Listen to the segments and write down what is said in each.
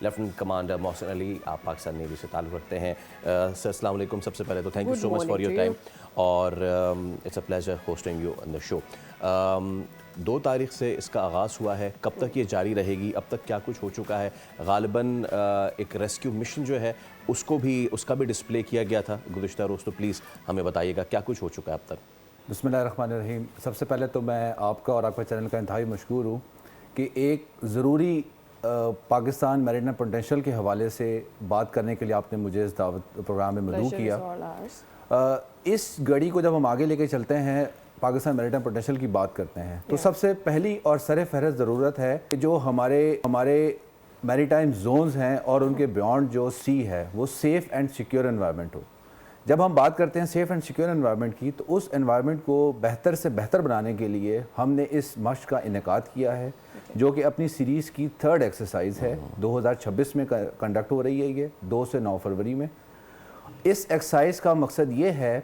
Lieutenant commander محسن علی, آپ Pakistan navy سے تعلق رکھتے ہیں. سر السلام علیکم. سب سے پہلے تو thank you so much for your time, اور it's a pleasure hosting you on the show. 2 تاریخ سے اس کا آغاز ہوا ہے, کب تک یہ جاری رہے گی؟ اب تک کیا کچھ ہو چکا ہے؟ غالباً ایک ریسکیو مشن جو ہے اس کا بھی ڈسپلے کیا گیا تھا گزشتہ روز, تو پلیز ہمیں بتائیے گا کیا کچھ ہو چکا ہے اب تک. بسم اللہ الرحمن الرحیم. سب سے پہلے تو میں آپ کا اور آپ کا چینل کا انتہائی مشکور ہوں کہ ایک ضروری پاکستان میریٹائم پوٹینشیل کے حوالے سے بات کرنے کے لیے آپ نے مجھے اس دعوت پروگرام میں مدعو کیا. اس گڑی کو جب ہم آگے لے کے چلتے ہیں, پاکستان میریٹائم پوٹینشیل کی بات کرتے ہیں, تو سب سے پہلی اور سر فہرست ضرورت ہے کہ جو ہمارے میریٹائم زونز ہیں اور ان کے بیونڈ جو سی ہے وہ سیف اینڈ سیکیور انوائرمنٹ ہو. جب ہم بات کرتے ہیں سیف اینڈ سیکیور انوائرمنٹ کی, تو اس انوائرمنٹ کو بہتر سے بہتر بنانے کے لیے ہم نے اس مشق کا انعقاد کیا ہے, جو کہ اپنی سیریز کی 3rd ایکسرسائز ہے. 2026 میں کنڈکٹ ہو رہی ہے یہ 2 سے 9 فروری میں. اس ایکسرسائز کا مقصد یہ ہے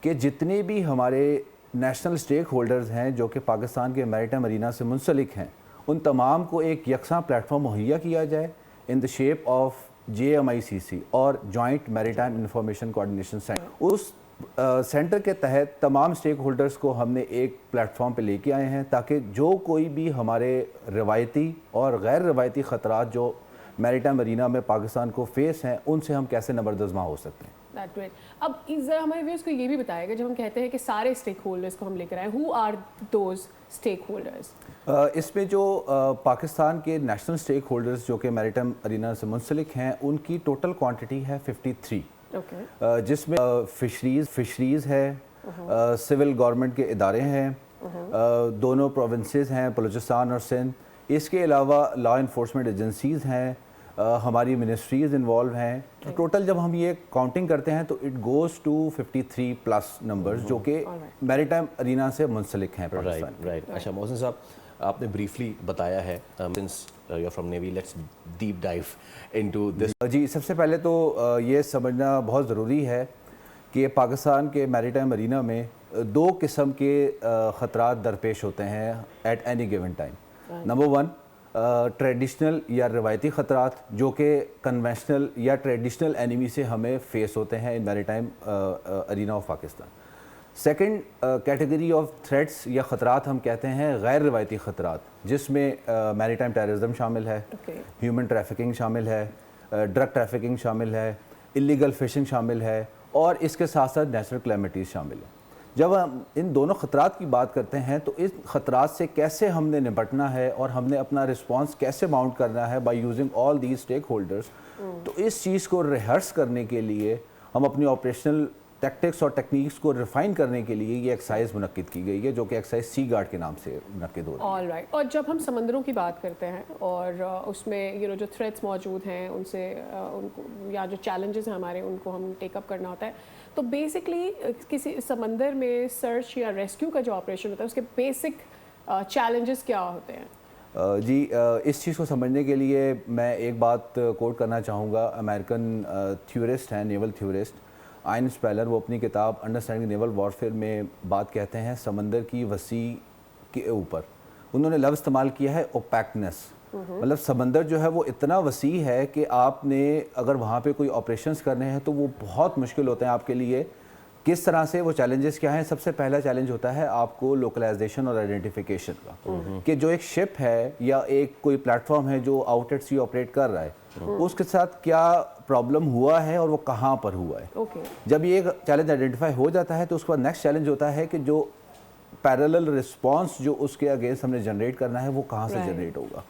کہ جتنے بھی ہمارے نیشنل اسٹیک ہولڈرز ہیں جو کہ پاکستان کے میریٹائم ارینا سے منسلک ہیں, ان تمام کو ایک یکساں پلیٹ فارم مہیا کیا جائے in the shape of JMICC اور joint maritime information coordination centre. اس سینٹر کے تحت تمام اسٹیک ہولڈرز کو ہم نے ایک پلیٹ فارم پہ لے کے آئے ہیں, تاکہ جو کوئی بھی ہمارے روایتی اور غیر روایتی خطرات جو میریٹائم ارینا میں پاکستان کو فیس ہیں, ان سے ہم کیسے نبردزماں ہو سکتے ہیں. اب ذرا ہمارے ویورز کو یہ بھی بتائے گا, جب ہم کہتے ہیں کہ سارے اسٹیک ہولڈرز کو ہم لے کر آئے, who are those stakeholders? اس میں جو پاکستان کے نیشنل اسٹیک ہولڈرز جو کہ میریٹائم ارینا سے منسلک ہیں, ان کی ٹوٹل کوانٹٹی ہے 53, جس میں فشریز ہے, سول گورنمنٹ کے ادارے ہیں, دونوں پروونسز ہیں بلوچستان اور سندھ. اس کے علاوہ لا انفورسمنٹ ایجنسیز ہیں, ہماری منسٹریز انوالو ہیں. ٹوٹل جب ہم یہ کاؤنٹنگ کرتے ہیں تو it goes to 53 plus numbers جو کہ میریٹائم ارینا سے منسلک ہیں پاکستان. رائٹ. اچھا محسن صاحب, آپ نے بریفلی بتایا ہے, since you are from navy, let's deep dive into this. جی, سب سے پہلے تو یہ سمجھنا بہت ضروری ہے کہ پاکستان کے میریٹائم ارینا میں 2 قسم کے خطرات درپیش ہوتے ہیں at any given time. Number 1, traditional یا روایتی خطرات جو کہ کنونشنل یا ٹریڈیشنل اینیمی سے ہمیں فیس ہوتے ہیں in maritime arena of Pakistan. Second category of threats یا خطرات ہم کہتے ہیں غیر روایتی خطرات, جس میں میریٹائم ٹیررزم شامل ہے, ہیومن ٹریفکنگ شامل ہے, ڈرگ ٹریفکنگ شامل ہے, اللیگل فشنگ شامل ہے, اور اس کے ساتھ ساتھ نیچرل کلیمٹیز شامل ہیں. جب ہم ان دونوں خطرات کی بات کرتے ہیں تو اس خطرات سے کیسے ہم نے نپٹنا ہے اور ہم نے اپنا رسپانس کیسے ماؤنٹ کرنا ہے by using all these stake holders, تو اس چیز کو ریہرس کرنے کے لیے ہم اپنی آپریشنل ٹیکٹکس اور ٹیکنیکس کو ریفائن کرنے کے لیے یہ ایکسرسائز منعقد کی گئی ہے, جو کہ ایکسرسائز سی گارڈ کے نام سے منعقد ہو رہی ہے. All right. اور جب ہم سمندروں کی بات کرتے ہیں اور اس میں جو تھریٹس موجود ہیں ان سے ان کو, یا جو چیلنجز ہیں ہمارے, ان کو ہم ٹیک اپ کرنا ہوتا ہے, تو بیسکلی کسی سمندر میں سرچ یا ریسکیو کا جو آپریشن ہوتا ہے اس کے بیسک چیلنجز کیا ہوتے ہیں؟ جی, اس چیز کو سمجھنے کے لیے میں ایک بات کوٹ کرنا چاہوں گا. امریکن تھیورسٹ ہیں, نیول تھیورسٹ آئن اسپیلر, وہ اپنی کتاب انڈرسٹینڈنگ نیول وارفیئر میں بات کہتے ہیں سمندر کی وسیع کے اوپر. انہوں نے لفظ استعمال کیا ہے اوپیکنس, مطلب سمندر جو ہے وہ اتنا وسیع ہے کہ آپ نے اگر وہاں پہ کوئی آپریشنز کرنے ہیں تو وہ بہت مشکل ہوتے ہیں آپ کے لیے. کس طرح سے وہ چیلنجز کیا ہیں؟ سب سے پہلا چیلنج ہوتا ہے آپ کو لوکلائزیشن اور آئیڈینٹیفیکیشن کا, کہ جو ایک شپ ہے یا ایک کوئی پلیٹ فارم ہے جو آؤٹ ایٹ سی آپریٹ کر رہا ہے, اس کے ساتھ کیا پرابلم ہوا ہے اور وہ کہاں پر ہوا ہے. جب یہ چیلنج آئیڈینٹیفائی ہو جاتا ہے تو اس کے بعد نیکسٹ چیلنج ہوتا ہے کہ جو پیرالل رسپانس جو اس کے اگینسٹ ہم نے جنریٹ کرنا ہے وہ کہاں سے جنریٹ ہوگا.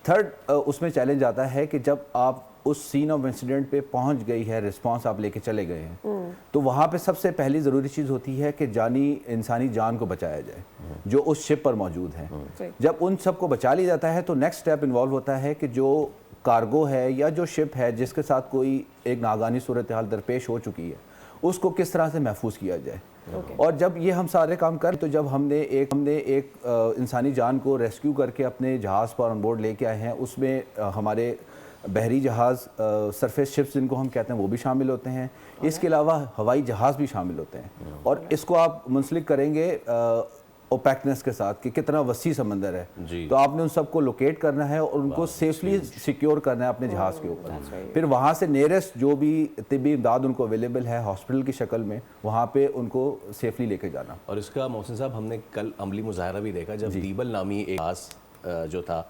تھرڈ اس میں چیلنج آتا ہے کہ جب آپ اس سین آف انسیڈنٹ پہ پہنچ گئی ہے, رسپانس آپ لے کے چلے گئے ہیں, تو وہاں پہ سب سے پہلی ضروری چیز ہوتی ہے کہ انسانی جان کو بچایا جائے جو اس شپ پر موجود ہیں. جب ان سب کو بچا لیا جاتا ہے تو نیکسٹ اسٹیپ انوالو ہوتا ہے کہ جو کارگو ہے یا جو شپ ہے جس کے ساتھ کوئی ایک ناگہانی صورتحال درپیش ہو چکی ہے, اس کو کس طرح سے محفوظ کیا جائے. اور جب یہ ہم سارے کام کریں تو جب ہم نے ایک انسانی جان کو ریسکیو کر کے اپنے جہاز پر آن بورڈ لے کے آئے ہیں, اس میں ہمارے بحری جہاز سرفیس شپس جن کو ہم کہتے ہیں وہ بھی شامل ہوتے ہیں, اس کے علاوہ ہوائی جہاز بھی شامل ہوتے ہیں. اور اس کو آپ منسلک کریں گے اوپیکنس کے ساتھ کہ کتنا وسیع سمندر ہے جی. تو آپ نے ان سب کو لوکیٹ کرنا ہے اور ان کو سیفلی سیکیور کرنا ہے اپنے جہاز کے اوپر. پھر وہاں سے نیئرسٹ جو بھی طبی امداد ان کو اویلیبل ہے ہاسپٹل کی شکل میں وہاں پہ ان کو سیفلی لے کے جانا. اور اس کا محسن صاحب ہم نے کل عملی مظاہرہ بھی دیکھا جب دیبل نامی ایک جہاز جو تھا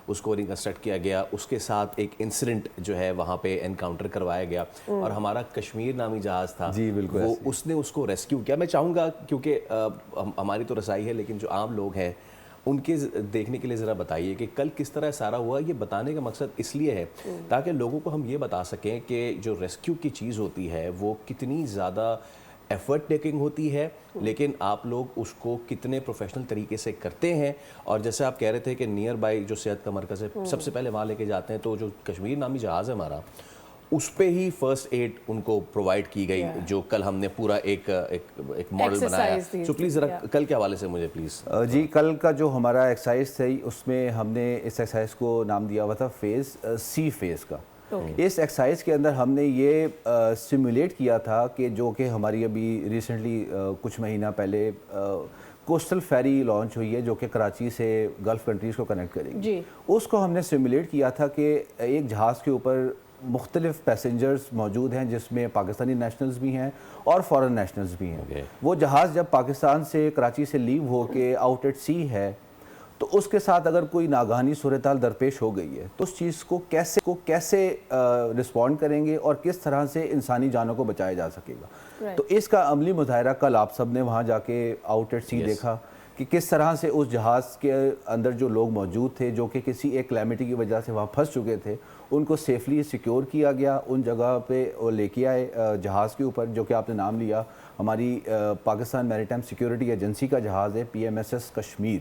اس کو ریکنسٹرکٹ کیا گیا, اس کے ساتھ ایک انسیڈنٹ جو ہے وہاں پہ انکاؤنٹر کروایا گیا اور ہمارا کشمیر نامی جہاز تھا وہ اس نے اس کو ریسکیو کیا. میں چاہوں گا کیونکہ ہماری تو رسائی ہے لیکن جو عام لوگ ہیں ان کے دیکھنے کے لیے ذرا بتائیے کہ کل کس طرح سارا ہوا. یہ بتانے کا مقصد اس لیے ہے تاکہ لوگوں کو ہم یہ بتا سکیں کہ جو ریسکیو کی چیز ہوتی ہے وہ کتنی زیادہ ایفرٹ ٹیکنگ ہوتی ہے لیکن آپ لوگ اس کو کتنے پروفیشنل طریقے سے کرتے ہیں. اور جیسے آپ کہہ رہے تھے کہ نیئر بائی جو صحت کا مرکز ہے سب سے پہلے وہاں لے کے جاتے ہیں, تو جو کشمیر نامی جہاز ہے ہمارا اس پہ ہی فرسٹ ایڈ ان کو پرووائڈ کی گئی جو کل ہم نے پورا ایک ماڈل بنایا. سو پلیز ذرا کل کے حوالے سے مجھے پلیز. جی کل کا جو ہمارا ایکسرسائز تھی اس میں ہم نے اس ایکسرسائز کو نام دیا ہوا تھا فیز سی فیز کا. اس ایکسرسائز کے اندر ہم نے یہ سیمولیٹ کیا تھا کہ جو کہ ہماری ابھی ریسنٹلی کچھ مہینہ پہلے کوسٹل فیری لانچ ہوئی ہے جو کہ کراچی سے گلف کنٹریز کو کنیکٹ کرے گی. اس کو ہم نے سیمولیٹ کیا تھا کہ ایک جہاز کے اوپر مختلف پیسنجرز موجود ہیں جس میں پاکستانی نیشنلز بھی ہیں اور فارن نیشنلز بھی ہیں. وہ جہاز جب پاکستان سے کراچی سے لیو ہو کے آؤٹ ایٹ سی ہے تو اس کے ساتھ اگر کوئی ناگہانی صورتحال درپیش ہو گئی ہے تو اس چیز کو کیسے رسپونڈ کریں گے اور کس طرح سے انسانی جانوں کو بچایا جا سکے گا. تو اس کا عملی مظاہرہ کل آپ سب نے وہاں جا کے آؤٹ ایٹ سی دیکھا کہ کس طرح سے اس جہاز کے اندر جو لوگ موجود تھے جو کہ کسی ایک کلیمٹی کی وجہ سے وہاں پھنس چکے تھے ان کو سیفلی سیکیور کیا گیا, ان جگہ پہ وہ لے کے آئے جہاز کے اوپر جو کہ آپ نے نام لیا ہماری پاکستان میری ٹائم سیکیورٹی ایجنسی کا جہاز ہے PMSS کشمیر.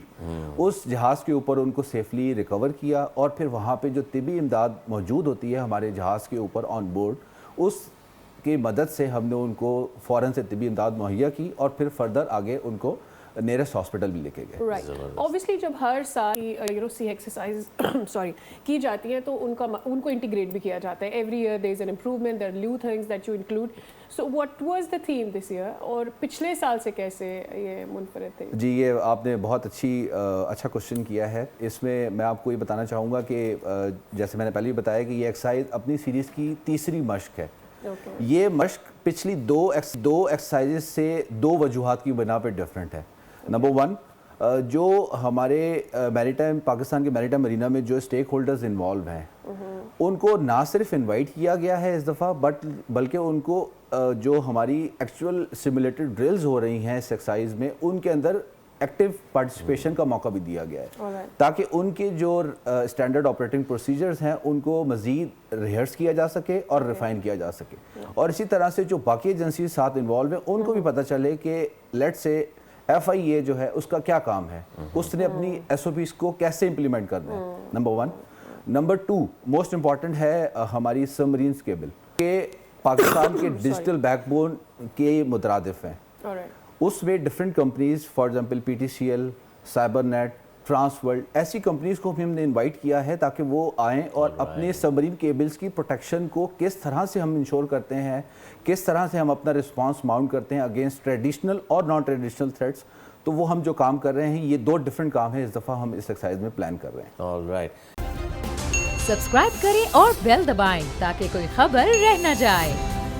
اس جہاز کے اوپر ان کو سیفلی ریکور کیا اور پھر وہاں پہ جو طبی امداد موجود ہوتی ہے ہمارے جہاز کے اوپر آن بورڈ اس کی مدد سے ہم نے ان کو فوراً سے طبی امداد مہیا کی اور پھر فردر آگے ان کو نیئرسٹ ہاسپٹل بھی لے کے گئے. رائٹ. اوبویسلی جب ہر سال سی ایکسرسائز کی جاتی ہیں تو ان کو انٹیگریٹ بھی کیا جاتا ہے. Every year there is an improvement, there are new things that you include. So what was the theme this year اور پچھلے سال سے کیسے یہ منفرد تھے؟ جی یہ آپ نے بہت اچھا کوشچن کیا ہے. اس میں میں آپ کو یہ بتانا چاہوں گا کہ جیسے میں نے پہلے بھی بتایا کہ یہ ایکسرسائز اپنی سیریز کی تیسری مشق ہے. یہ مشق پچھلی دو ایکسرسائزز سے دو وجوہات کی بنا پہ ڈفرینٹ ہے. نمبر 1 جو ہمارے میری ٹائم پاکستان کے میری ٹائم مرینا میں جو اسٹیک ہولڈرز انوالو ہیں ان کو نہ صرف انوائٹ کیا گیا ہے اس دفعہ بلکہ ان کو جو ہماری ایکچوئل سیمولیٹڈ ڈرلز ہو رہی ہیں اس ایکسرسائز میں ان کے اندر ایکٹیو پارٹیسپیشن کا موقع بھی دیا گیا ہے تاکہ ان کے جو اسٹینڈرڈ آپریٹنگ پروسیجرز ہیں ان کو مزید ریہرس کیا جا سکے اور ریفائن کیا جا سکے. اور اسی طرح سے جو باقی ایجنسیز ساتھ انوالو ہیں ان کو بھی پتہ چلے کہ لیٹ سے FIA جو ہے اس کا کیا کام ہے, اس نے اپنی SOPs کو کیسے امپلیمنٹ کرنا ہے. نمبر 1. نمبر 2 موسٹ امپورٹنٹ ہے ہماری سبمرینز کیبل کہ پاکستان کے ڈیجیٹل بیک بون کے مترادف ہیں. اس میں different companies for example PTCL, cyber net, trans world ایسی کمپنیز کو بھی ہم نے انوائٹ کیا ہے تاکہ وہ آئیں اور اپنے سبمرین کیبلز کی پروٹیکشن کو کس طرح سے ہم انشور کرتے ہیں, کس طرح سے ہم اپنا رسپانس ماؤنٹ کرتے ہیں اگینسٹ ٹریڈیشنل اور نان ٹریڈیشنل تھریٹس. تو وہ ہم جو کام کر رہے ہیں یہ 2 ڈفرینٹ کام ہیں اس دفعہ ہم اس ایکسرسائز میں پلان کر رہے ہیں. سبسکرائب کریں اور بیل دبائیں تاکہ کوئی خبر رہ نہ جائے.